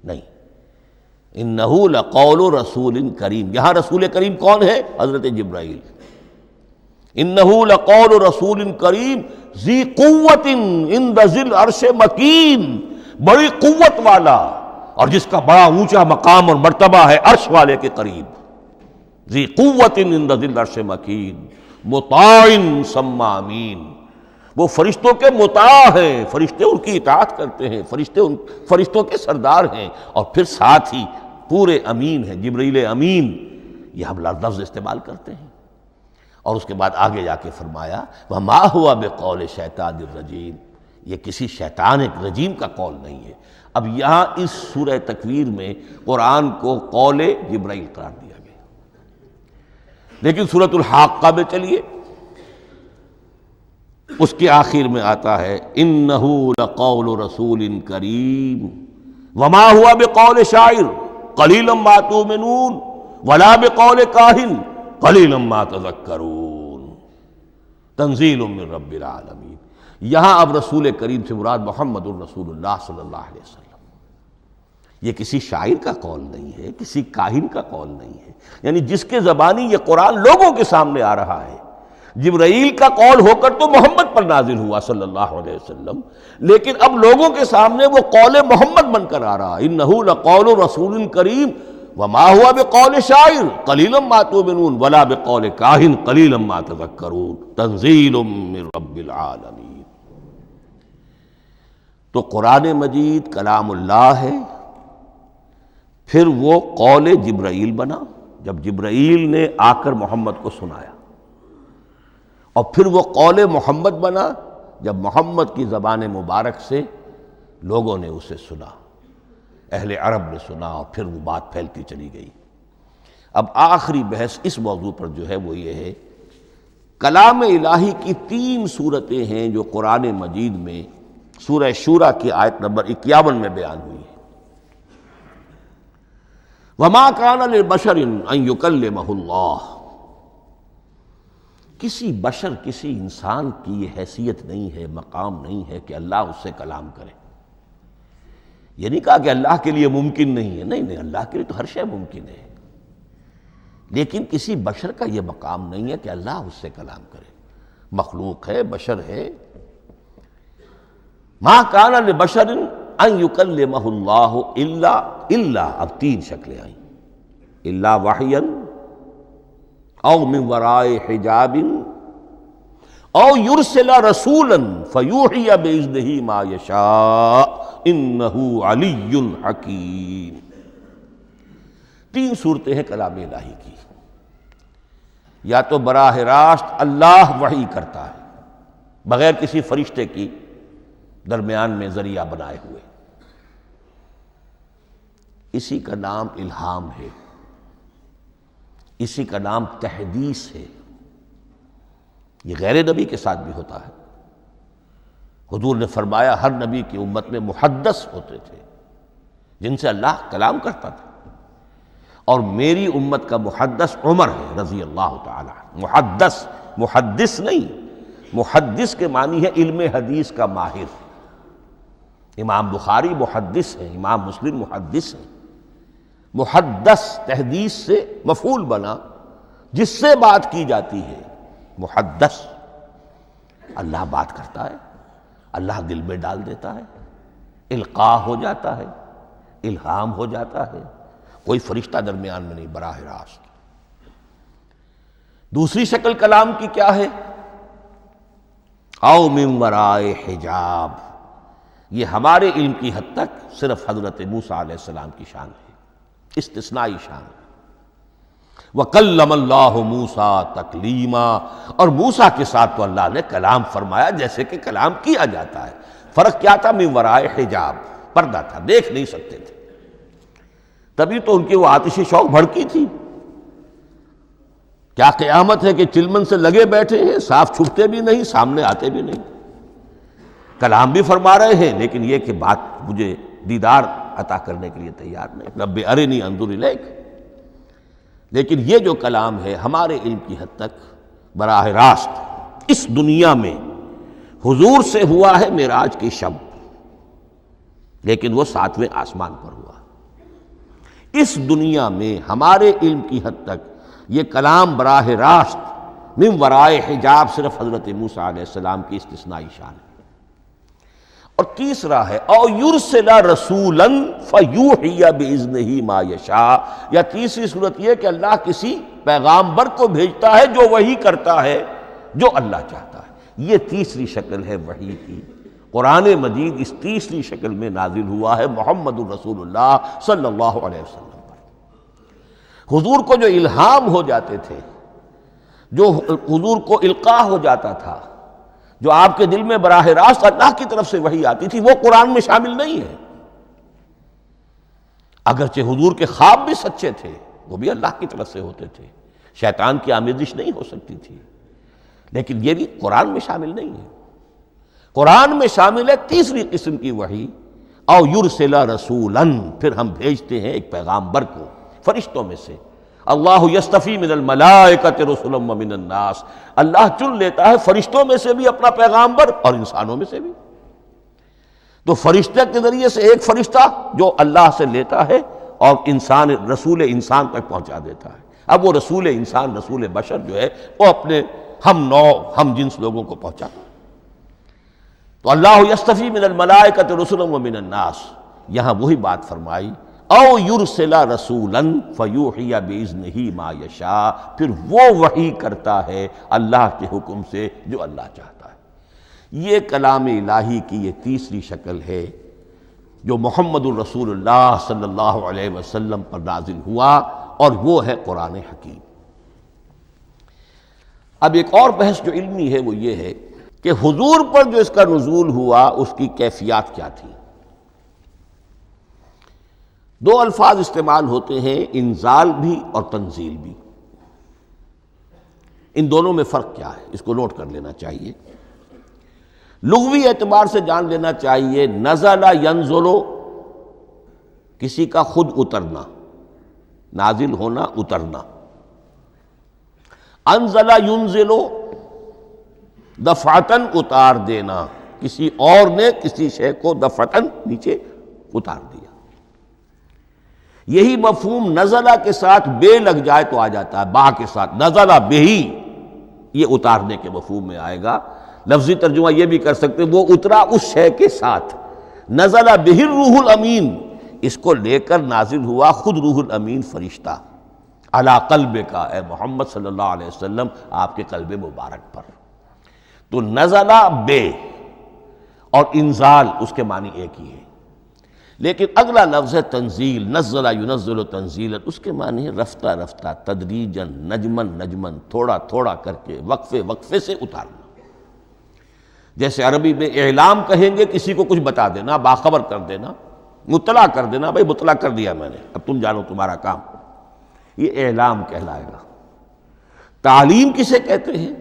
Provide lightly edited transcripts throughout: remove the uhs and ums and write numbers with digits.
نہیں، انہ لقول رسول کریم، یہاں رسول کریم کون ہے؟ حضرت جبرائیل۔ انہ لقول رسول کریم ذی قوت عند ذی العرش مکین، بڑی قوت والا اور جس کا بڑا اونچا مقام اور مرتبہ ہے عرش والے کے قریب۔ ذی قوت عند ذی العرش مکین مطاع ثم امین، وہ فرشتوں کے مطاع ہیں، فرشتے ان کی اطاعت کرتے ہیں، فرشتوں کے سردار ہیں، اور پھر ساتھ ہی پورے امین ہیں، جبرائیل امین، یہ ہم لفظ استعمال کرتے ہیں۔ اور اس کے بعد آگے جا کے فرمایا وَمَا هُوَ بِقَوْلِ شَيْطَانِ الرَّجِيمِ، یہ کسی شیطان رجیم کا قول نہیں ہے۔ اب یہاں اس سورہ تکویر میں قرآن کو قول جبرائیل قرار دیا گیا، لیکن سورۃ الحاقہ میں چلیے اس کے آخر میں آتا ہے اِنَّهُ لَقَوْلُ رَسُولٍ كَرِيمٍ وَمَا هُوَ بِقَوْلِ شَاعِرٍ قَلِيلًا مَا تُؤْمِنُونَ وَلَا بِقَوْلِ كَاهِنٍ قَلِيلًا مَا تَذَكَّرُونَ تنزیل من رب العالمین۔ یہاں اب رسول کریم سے مراد محمد الرسول اللہ صلی اللہ علیہ وسلم، یہ کسی شاعر کا قول نہیں ہے، کسی کاہن کا قول نہیں ہے، یعنی جس کے زبانی یہ قرآن لوگوں کے سامنے آ رہا ہے۔ جبرائیل کا قول ہو کر تو محمد پر نازل ہوا صلی اللہ علیہ وسلم، لیکن اب لوگوں کے سامنے وہ قول محمد بن کر آ رہا۔ انہ لقول رسول کریم وما هو بقول شاعر قلیلا ما تؤمنون ولا بقول کاہن قلیلا ما تذکرون تنزیل من رب العالمین۔ تو قرآن مجید کلام اللہ ہے، پھر وہ قول جبرائیل بنا جب جبرائیل نے آ کر محمد کو سنایا، اور پھر وہ قول محمد بنا جب محمد کی زبان مبارک سے لوگوں نے اسے سنا، اہل عرب نے سنا، اور پھر وہ بات پھیلتی چلی گئی۔ اب آخری بحث اس موضوع پر جو ہے وہ یہ ہے، کلام الہی کی 3 صورتیں ہیں جو قرآن مجید میں سورہ شورى کی آیت نمبر 51 میں بیان ہوئی ہے۔ وَمَا كَانَ لِبَشَرٍ أَن يُكَلِّمَهُ اللَّهُ، کسی بشر، کسی انسان کی یہ حیثیت نہیں ہے، مقام نہیں ہے کہ اللہ اس سے کلام کرے۔ یہ نہیں کہا کہ اللہ کے لیے ممکن نہیں ہے، نہیں، اللہ کے لیے تو ہر شے ممکن ہے، لیکن کسی بشر کا یہ مقام نہیں ہے کہ اللہ اس سے کلام کرے۔ مخلوق ہے، بشر ہے۔ ما کان لبشر ان یکلمہ اللہ الا اب 3 شکلیں آئیں، الا وحیا او من وراء حجاب او یرسل رسولا فیوحی باذنہ ما یشاء انہ علی حکیم۔ 3 صورتیں ہیں کلام الہی کی، یا تو براہ راست اللہ وحی کرتا ہے بغیر کسی فرشتے کی درمیان میں ذریعہ بنائے ہوئے، اسی کا نام الہام ہے، اسی کا نام تحدیث ہے۔ یہ غیر نبی کے ساتھ بھی ہوتا ہے۔ حضور نے فرمایا ہر نبی کی امت میں محدث ہوتے تھے جن سے اللہ کلام کرتا تھا، اور میری امت کا محدث عمر ہے رضی اللہ تعالی عنہ۔ محدث، محدث نہیں، محدث کے معنی ہے علم حدیث کا ماہر۔ امام بخاری محدث ہیں، امام مسلم محدث ہیں۔ محدث تحدیث سے مفعول بنا، جس سے بات کی جاتی ہے، محدث۔ اللہ بات کرتا ہے، اللہ دل میں ڈال دیتا ہے، القاء ہو جاتا ہے، الہام ہو جاتا ہے، کوئی فرشتہ درمیان میں نہیں، براہ راست۔ دوسری شکل کلام کی کیا ہے؟ او من وراء حجاب، یہ ہمارے علم کی حد تک صرف حضرت موسیٰ علیہ السلام کی شان ہے، استثنائی شان ہے۔ وَكَلَّمَ اللَّهُ مُوسَىٰ تَكْلِيمًا، اور موسیٰ کے ساتھ تو اللہ نے کلام فرمایا جیسے کہ کلام کیا جاتا ہے۔ فرق کیا تھا؟ من وراء حجاب، پردہ تھا، دیکھ نہیں سکتے تھے، تبھی تو ان کی وہ آتشی شوق بھڑکی تھی۔ کیا قیامت ہے کہ چلمن سے لگے بیٹھے ہیں، صاف چھپتے بھی نہیں، سامنے آتے بھی نہیں، کلام بھی فرما رہے ہیں، لیکن یہ کہ بات مجھے دیدار عطا کرنے کے لیے تیار نہیں، رب ارنی انظر الیک۔ لیکن یہ جو کلام ہے ہمارے علم کی حد تک براہ راست اس دنیا میں حضور سے ہوا ہے معراج کی شب، لیکن وہ 7ویں آسمان پر ہوا۔ اس دنیا میں ہمارے علم کی حد تک یہ کلام براہ راست من ورائے حجاب صرف حضرت موسیٰ علیہ السلام کی استثنائی شان ہے۔ اور تیسرا ہے او یرسل رسولا فیوحی باذنہ ما یشاء، یا تیسری صورت یہ کہ اللہ کسی پیغامبر کو بھیجتا ہے جو وحی کرتا ہے جو اللہ چاہتا ہے۔ یہ تیسری شکل ہے وحی کی۔ قرآن مجید اس تیسری شکل میں نازل ہوا ہے محمد الرسول اللہ صلی اللہ علیہ وسلم پر۔ حضور کو جو الہام ہو جاتے تھے، جو حضور کو القاء ہو جاتا تھا، جو آپ کے دل میں براہ راست اللہ کی طرف سے وحی آتی تھی، وہ قرآن میں شامل نہیں ہے۔ اگرچہ حضور کے خواب بھی سچے تھے، وہ بھی اللہ کی طرف سے ہوتے تھے، شیطان کی آمیزش نہیں ہو سکتی تھی، لیکن یہ بھی قرآن میں شامل نہیں ہے۔ قرآن میں شامل ہے تیسری قسم کی وحی، او یرسل رسولا، پھر ہم بھیجتے ہیں ایک پیغامبر کو فرشتوں میں سے۔ اللہ یصطفی من الملائکۃ رسلا ومن الناس، اللہ چن لیتا ہے فرشتوں میں سے بھی اپنا پیغامبر اور انسانوں میں سے بھی۔ تو فرشتے کے ذریعے سے ایک فرشتہ جو اللہ سے لیتا ہے اور انسان رسول انسان تک پہنچا دیتا ہے۔ اب وہ رسول انسان، رسول بشر جو ہے، وہ اپنے ہم نوع ہم جنس لوگوں کو پہنچاتا ہے۔ تو اللہ یصطفی من الملائکۃ رسلا ومن الناس، یہاں وہی بات فرمائی او یرسل رسولا فیوحی باذنہ ما یشاء، پھر وہ وحی کرتا ہے اللہ کے حکم سے جو اللہ چاہتا ہے۔ یہ کلام الہی کی یہ تیسری شکل ہے جو محمد الرسول اللہ صلی اللہ علیہ وسلم پر نازل ہوا، اور وہ ہے قرآن حکیم۔ اب ایک اور بحث جو علمی ہے وہ یہ ہے کہ حضور پر جو اس کا نزول ہوا اس کی کیفیات کیا تھی۔ دو الفاظ استعمال ہوتے ہیں، انزال بھی اور تنزیل بھی۔ ان دونوں میں فرق کیا ہے اس کو نوٹ کر لینا چاہیے۔ لغوی اعتبار سے جان لینا چاہیے، نزل ینزل کسی کا خود اترنا، نازل ہونا، اترنا۔ انزل ینزل دفعتاً اتار دینا، کسی اور نے کسی شے کو دفعتاً نیچے اتار دیا۔ یہی مفہوم نزلہ کے ساتھ بے لگ جائے تو آ جاتا ہے، با کے ساتھ نزلہ بہی، یہ اتارنے کے مفہوم میں آئے گا۔ لفظی ترجمہ یہ بھی کر سکتے وہ اترا اس شے کے ساتھ۔ نزلہ بہ الروح الامین، اس کو لے کر نازل ہوا خود روح الامین فرشتہ علی قلبک، اے محمد صلی اللہ علیہ وسلم آپ کے قلب مبارک پر۔ تو نزلہ بے اور انزال اس کے معنی ایک ہی ہے، لیکن اگلا لفظ ہے تنزیل، نزل ینزل تنزیلا، اس کے معنی ہے رفتہ رفتہ، تدریجاً، نجماً نجماً، تھوڑا تھوڑا کر کے، وقفے وقفے سے اتارنا۔ جیسے عربی میں اعلام کہیں گے کسی کو کچھ بتا دینا، باخبر کر دینا، مطلع کر دینا، بھائی مطلع کر دیا میں نے، اب تم جانو تمہارا کام، یہ اعلام کہلائے گا۔ تعلیم کسے کہتے ہیں؟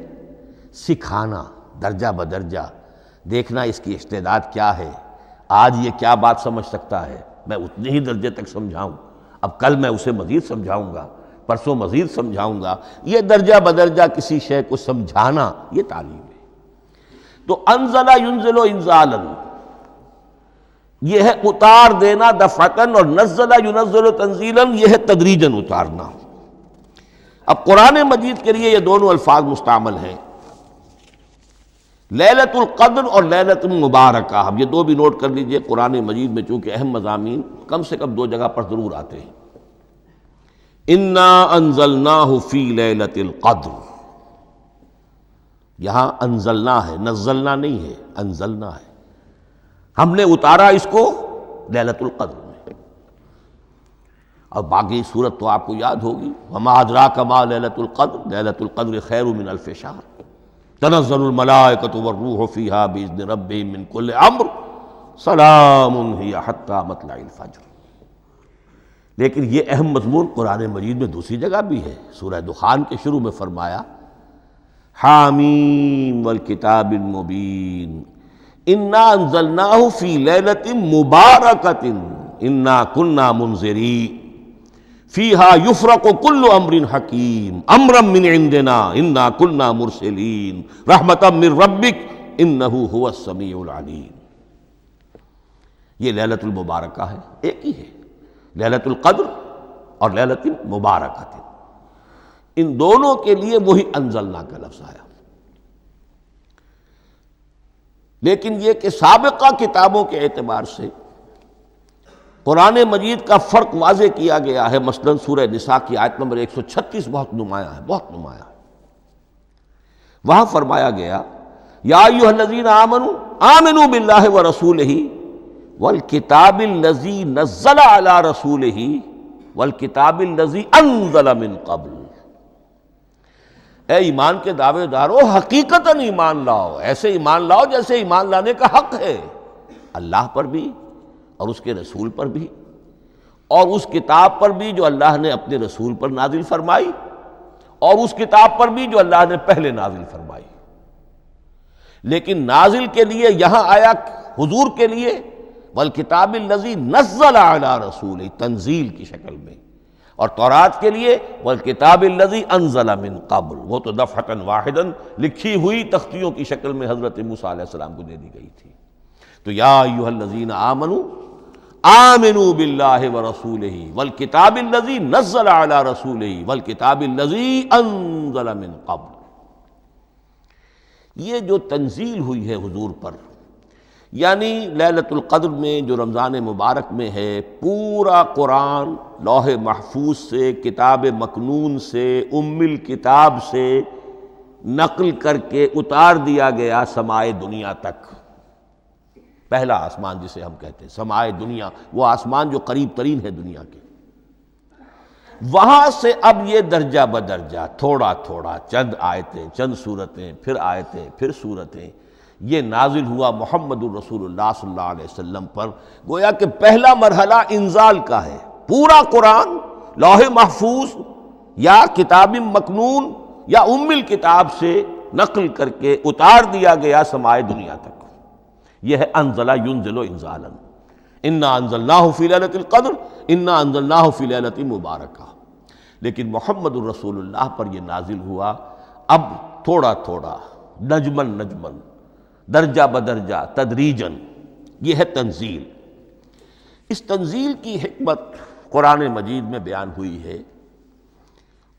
سکھانا، درجہ بدرجہ، دیکھنا اس کی استعداد کیا ہے، آج یہ کیا بات سمجھ سکتا ہے، میں اتنے ہی درجے تک سمجھاؤں، اب کل میں اسے مزید سمجھاؤں گا، پرسوں مزید سمجھاؤں گا۔ یہ درجہ بدرجہ کسی شے کو سمجھانا، یہ تعلیم ہے۔ تو انزل ینزل انزالا، یہ ہے اتار دینا دفعتاً، اور نزل ینزل تنزیلا، یہ ہے تدریجاً اتارنا۔ اب قرآن مجید کے لیے یہ دونوں الفاظ مستعمل ہیں، لیلۃ القدر اور لیلۃ المبارکہ۔ اب یہ دو بھی نوٹ کر لیجئے، قرآن مجید میں چونکہ اہم مضامین کم سے کم دو جگہ پر ضرور آتے ہیں۔ انا انزلناہ فی لیلۃ القدر، یہاں انزلنا ہے، نزلنا نہیں ہے، انزلنا ہے، ہم نے اتارا اس کو لیلۃ القدر میں۔ اور باقی صورت تو آپ کو یاد ہوگی، وما ادراک ما لیلۃ القدر، لیلۃ القدر خیر من الف شہر، تنزل الملائکۃ والروح فیہا باذن ربہم من کل امر، سلام ہی حتی مطلع الفجر۔ لیکن یہ اہم مضمون قرآن مجید میں دوسری جگہ بھی ہے۔ سورہ دخان کے شروع میں فرمایا حامیم والکتاب المبین انا انزلناہ فی لیلۃ مبارکۃ انا کنا منذرین فیہا یفرق کل امر حکیم امرا من عندنا انا کنا مرسلین رحمتا من ربک انہ هو السمیع العلیم۔ یہ لیلۃ المبارکہ ہے، ایک ہی ہے۔ لیلۃ القدر اور لیلۃ مبارکۃ، ان دونوں کے لیے وہی انزلنا کا لفظ آیا۔ لیکن یہ کہ سابقہ کتابوں کے اعتبار سے قرآن مجید کا فرق واضح کیا گیا ہے۔ مثلا سورہ نساء کی آیت نمبر 136 بہت نمایاں ہے، بہت نمایاں ہے۔ وہاں فرمایا گیا یا ایھا الذین آمنوا آمنوا باللہ ورسولہ والکتاب الذی نزل علی رسولہ والکتاب الذی انزل من قبل، اے ایمان کے دعوے دارو حقیقتاً ایمان لاؤ، ایسے ایمان لاؤ جیسے ایمان لانے کا حق ہے، اللہ پر بھی اور اس کے رسول پر بھی، اور اس کتاب پر بھی جو اللہ نے اپنے رسول پر نازل فرمائی، اور اس کتاب پر بھی جو اللہ نے پہلے نازل فرمائی۔ لیکن نازل کے لیے یہاں آیا حضور کے لیے والکتاب الذی نزل علی رسولہ، تنزیل کی شکل میں، اور تورات کے لیے والکتاب الذی انزل من قبل، وہ تو دفعۃ واحداً لکھی ہوئی تختیوں کی شکل میں حضرت موسیٰ علیہ السلام کو دے دی گئی تھی۔ تو یا ایھا الذین آمنوا آمنوا باللہ ورسولہ والکتاب الذی نزل علی رسولہ والکتاب الذی انزل من قبل، یہ جو تنزیل ہوئی ہے حضور پر، یعنی لیلۃ القدر میں جو رمضان مبارک میں ہے، پورا قرآن لوح محفوظ سے، کتاب مکنون سے، ام الکتاب سے نقل کر کے اتار دیا گیا سمائے دنیا تک۔ پہلا آسمان جسے ہم کہتے ہیں سمائے دنیا، وہ آسمان جو قریب ترین ہے دنیا کے، وہاں سے اب یہ درجہ بدرجہ تھوڑا تھوڑا چند آیتیں، چند سورتیں، پھر آیتیں، پھر سورتیں، یہ نازل ہوا محمد الرسول اللہ صلی اللہ علیہ وسلم پر۔ گویا کہ پہلا مرحلہ انزال کا ہے، پورا قرآن لوح محفوظ یا کتاب مکنون یا ام الکتاب سے نقل کر کے اتار دیا گیا سمائے دنیا تک۔ یہ ہے انزل ینزل انزالا، انا انزلناہ فی لیلۃ القدر انا انزلناہ فی لیلۃ مبارکہ۔ لیکن محمد الرسول اللہ پر یہ نازل ہوا اب تھوڑا تھوڑا، نجمن نجمن، درجہ بدرجہ، تدریجاً، یہ ہے تنزیل۔ اس تنزیل کی حکمت قرآن مجید میں بیان ہوئی ہے،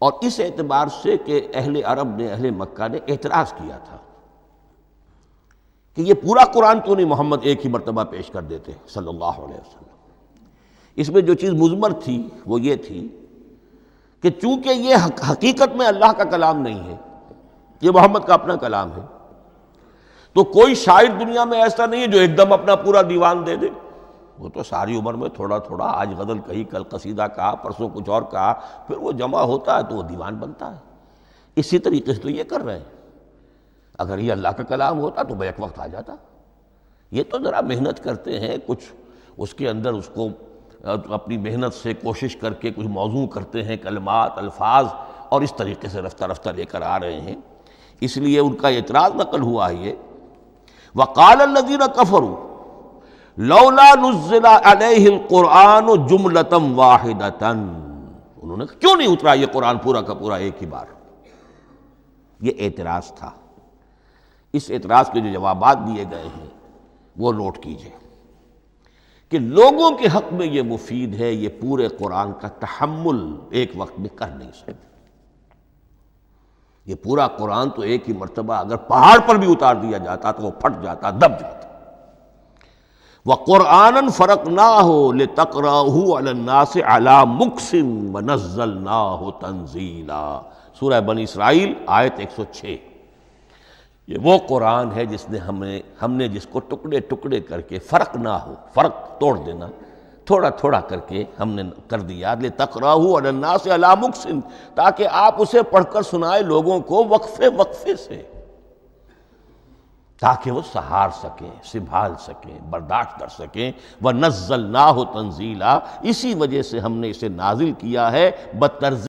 اور اس اعتبار سے کہ اہل عرب نے، اہل مکہ نے اعتراض کیا تھا کہ یہ پورا قرآن کیوں نہیں محمد ایک ہی مرتبہ پیش کر دیتے صلی اللہ علیہ وسلم۔ اس میں جو چیز مضمر تھی وہ یہ تھی کہ چونکہ یہ حقیقت میں اللہ کا کلام نہیں ہے، یہ محمد کا اپنا کلام ہے، تو کوئی شاعر دنیا میں ایسا نہیں ہے جو ایک دم اپنا پورا دیوان دے دے۔ وہ تو ساری عمر میں تھوڑا تھوڑا، آج غزل کہی، کل قصیدہ کہا، پرسوں کچھ اور کہا، پھر وہ جمع ہوتا ہے تو وہ دیوان بنتا ہے۔ اسی طریقے سے تو یہ کر رہے ہیں۔ اگر یہ اللہ کا کلام ہوتا تو بیک وقت آ جاتا۔ یہ تو ذرا محنت کرتے ہیں، کچھ اس کے اندر اس کو اپنی محنت سے کوشش کر کے کچھ موضوع کرتے ہیں، کلمات، الفاظ، اور اس طریقے سے رفتہ رفتہ لے کر آ رہے ہیں۔ اس لیے ان کا اعتراض نقل ہوا ہے یہ وَقَالَ الَّذِينَ كَفَرُوا لَوْلَا نُزِّلَ عَلَيْهِ الْقُرْآنُ جُمْلَةً وَاحِدَةً، انہوں نے کیوں نہیں اترا یہ قرآن پورا کا پورا ایک ہی بار؟ یہ اعتراض تھا۔ اس اعتراض کے جو جوابات دیے گئے ہیں وہ نوٹ کیجئے کہ لوگوں کے حق میں یہ مفید ہے، یہ پورے قرآن کا تحمل ایک وقت میں کر نہیں سکتے۔ یہ پورا قرآن تو ایک ہی مرتبہ اگر پہاڑ پر بھی اتار دیا جاتا تو وہ پھٹ جاتا، دب جاتا۔ وَقُرْآنًا فَرَقْنَاهُ لِتَقْرَأَهُ عَلَى النَّاسِ عَلَى مُكْثٍ وَنَزَّلْنَاهُ تَنزِيلًا، سورہ بنی اسرائیل آیت 106۔ یہ وہ قرآن ہے جس نے ہم نے جس کو ٹکڑے ٹکڑے کر کے، فرق نہ ہو، فرق توڑ دینا، تھوڑا تھوڑا کر کے ہم نے کر دیا، لِتَقْرَأَهُ عَلَى النَّاسِ عَلَى مُكْثٍ، تاکہ آپ اسے پڑھ کر سنائے لوگوں کو وقفے وقفے سے، تاکہ وہ سہار سکیں، سنبھال سکیں، برداشت کر سکیں۔ وَنَزَّلْنَاهُ تَنزِيلًا، اسی وجہ سے ہم نے اسے نازل کیا ہے بطرز